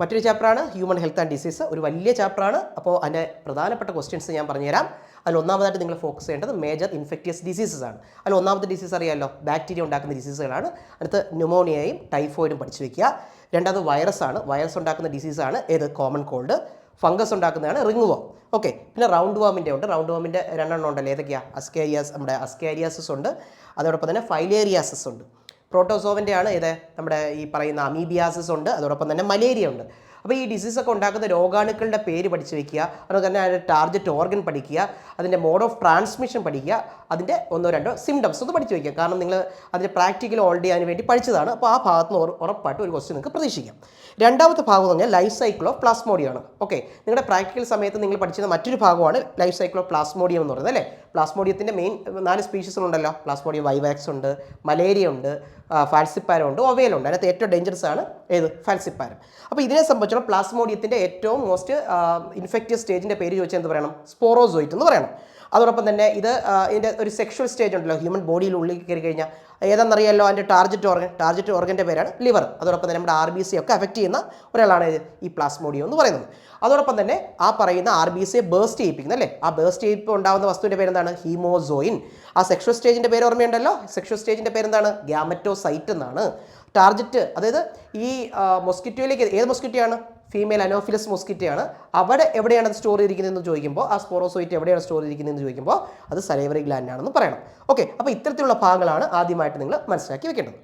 മറ്റൊരു ചാപ്റ്ററാണ് human health and disease. ഒരു വലിയ ചാപ്റ്ററാണ്. അപ്പോൾ അതിൻ്റെ പ്രധാനപ്പെട്ട ക്വസ്റ്റ്യൻസ് ഞാൻ പറഞ്ഞുതരാം. അതിൽ ഒന്നാമതായിട്ട് നിങ്ങൾ ഫോക്കസ് ചെയ്യേണ്ടത് മേജർ ഇൻഫെക്റ്റിയസ് ഡിസീസസ് ആണ്. അതിൽ ഒന്നാമത്തെ ഡിസീസ് അറിയാമല്ലോ, ബാക്ടീരിയ ഉണ്ടാക്കുന്ന ഡിസീസുകളാണ്. അടുത്ത് ന്യൂമോണിയയും ടൈഫോയിഡും പഠിച്ചു വയ്ക്കുക. രണ്ടാമത് വൈറസ് ആണ്. വൈറസ് ഉണ്ടാക്കുന്ന ഡിസീസാണ് ഏത്? Common called. ഫംഗസ് ഉണ്ടാക്കുന്നതാണ് റിംഗ് വോം. ഓക്കെ, പിന്നെ റൗണ്ട് വാമിൻ്റെ ഉണ്ട്. റൗണ്ട് വാമിൻ്റെ രണ്ടെണ്ണം ഉണ്ടല്ലോ, ഏതൊക്കെയാണ്? നമ്മുടെ അസ്കാരിയാസിസ് ഉണ്ട്, അതോടൊപ്പം തന്നെ ഫൈലേറിയാസിസ് ഉണ്ട്. പ്രോട്ടോസോവൻ്റെ ആണ് ഇത് നമ്മുടെ ഈ പറയുന്ന അമീബിയാസിസ് ഉണ്ട്, അതോടൊപ്പം തന്നെ മലേറിയ ഉണ്ട്. അപ്പോൾ ഈ ഡിസീസൊക്കെ ഉണ്ടാക്കുന്ന രോഗാണുക്കളുടെ പേര് പഠിച്ചു വയ്ക്കുക. അതുപോലെ തന്നെ അതിൻ്റെ ടാർഗറ്റ് ഓർഗൻ പഠിക്കുക, അതിൻ്റെ മോഡ് ഓഫ് ട്രാൻസ്മിഷൻ പഠിക്കുക, അതിൻ്റെ ഒന്നോ രണ്ടോ സിംറ്റംസ് ഒന്ന് പഠിച്ചു വയ്ക്കുക. കാരണം നിങ്ങൾ അതിൻ്റെ പ്രാക്ടിക്കൽ ഓൾറെഡി അതിന് വേണ്ടി പഠിച്ചതാണ്. അപ്പോൾ ആ ഭാഗത്ത് നിന്ന് ഉറപ്പായിട്ട് ഒരു ക്വസ്റ്റ്യൻ നിങ്ങൾക്ക് പ്രതീക്ഷിക്കാം. രണ്ടാമത്തെ ഭാഗം എന്ന് പറഞ്ഞാൽ ലൈഫ് സൈക്കിൾ ഓഫ് പ്ലാസ്മോഡിയം ആണ്. ഓക്കെ, നിങ്ങളുടെ പ്രാക്ടിക്കൽ സമയത്ത് നിങ്ങൾ പഠിച്ചിരുന്ന മറ്റൊരു ഭാഗമാണ് ലൈഫ് സൈക്കിൾ ഓഫ് പ്ലാസ്മോഡിയം എന്ന് പറയുന്നത് അല്ലേ. പ്ലാസ്മോഡിയത്തിൻ്റെ മെയിൻ 4 സ്പീഷീസുകളുണ്ടല്ലോ. പ്ലാസ്മോഡിയം വൈവാക്സ് ഉണ്ട്, മലേറിയ ഉണ്ട്, ഫാൽസിപ്പാരം ഉണ്ട്, ഒവേലുണ്ട്. അതിനകത്ത് ഏറ്റവും ഡേഞ്ചറസ് ആണ് ഏത്? ഫാൽസിപ്പാരം. അപ്പോൾ ഇതിനെ സംബന്ധിച്ചിടത്തോളം പ്ലാസ്മോഡിയത്തിൻ്റെ ഏറ്റവും മോസ്റ്റ് ഇൻഫെക്റ്റീവ് സ്റ്റേജിൻ്റെ പേര് ചോദിച്ചാൽ എന്ത് പറയണം? സ്പോറോസോയിറ്റ് എന്ന് പറയണം. അതോടൊപ്പം തന്നെ ഇതിൻ്റെ ഒരു സെക്ഷൽ സ്റ്റേജ് ഉണ്ടല്ലോ, ഹ്യൂമൻ ബോഡിയിൽ ഉള്ളിൽ കയറി കഴിഞ്ഞാൽ ഏതാണെന്നറിയാമല്ലോ, അതിൻ്റെ ടാർഗറ്റ് ഓർഗൻ്റെ പേരാണ് ലിവർ. അതോടൊപ്പം തന്നെ നമ്മുടെ RBC ഒക്കെ അഫക്റ്റ് ചെയ്യുന്ന ഒരാളാണ് ഈ പ്ലാസ്മോഡിയം എന്ന് പറയുന്നത്. അതോടൊപ്പം തന്നെ ആ പറയുന്ന RBCയെ ബേസ്റ്റ് ചെയ്യിപ്പിക്കുന്നത് അല്ലേ, ആ ബേസ്റ്റ് ചെയ്യിപ്പ് ഉണ്ടാകുന്ന വസ്തുവിൻ്റെ പേരെന്താണ്? ഹീമോസോയിൻ. ആ സെക്ഷൽ സ്റ്റേജിൻ്റെ പേര് ഓർമ്മയുണ്ടല്ലോ, സെക്ഷൽ സ്റ്റേജിൻ്റെ പേരെന്താണ്? ഗ്യാമറ്റോസൈറ്റ് എന്നാണ്. ടാർഗറ്റ്, അതായത് ഈ മൊസ്കിറ്റോയിലേക്ക് ഏത് മൊസ്കിറ്റോയാണ്? Female anopheles മൊസ്കിറ്റോയാണ്. അവിടെ എവിടെയാണ് അത് സ്റ്റോർ ചെയ്തിരിക്കുന്നതെന്ന് ചോദിക്കുമ്പോൾ, ആ സ്പോറോസോയിറ്റ് എവിടെയാണ് സ്റ്റോർ ചെയ്തിരിക്കുന്നതെന്ന് ചോദിക്കുമ്പോൾ അത് സലൈവറി ഗ്ലാൻഡാണെന്ന് പറയണം. ഓക്കെ, അപ്പോൾ ഇത്തരത്തിലുള്ള ഭാഗങ്ങളാണ് ആദ്യമായിട്ട് നിങ്ങൾ മനസ്സിലാക്കി വെക്കേണ്ടത്.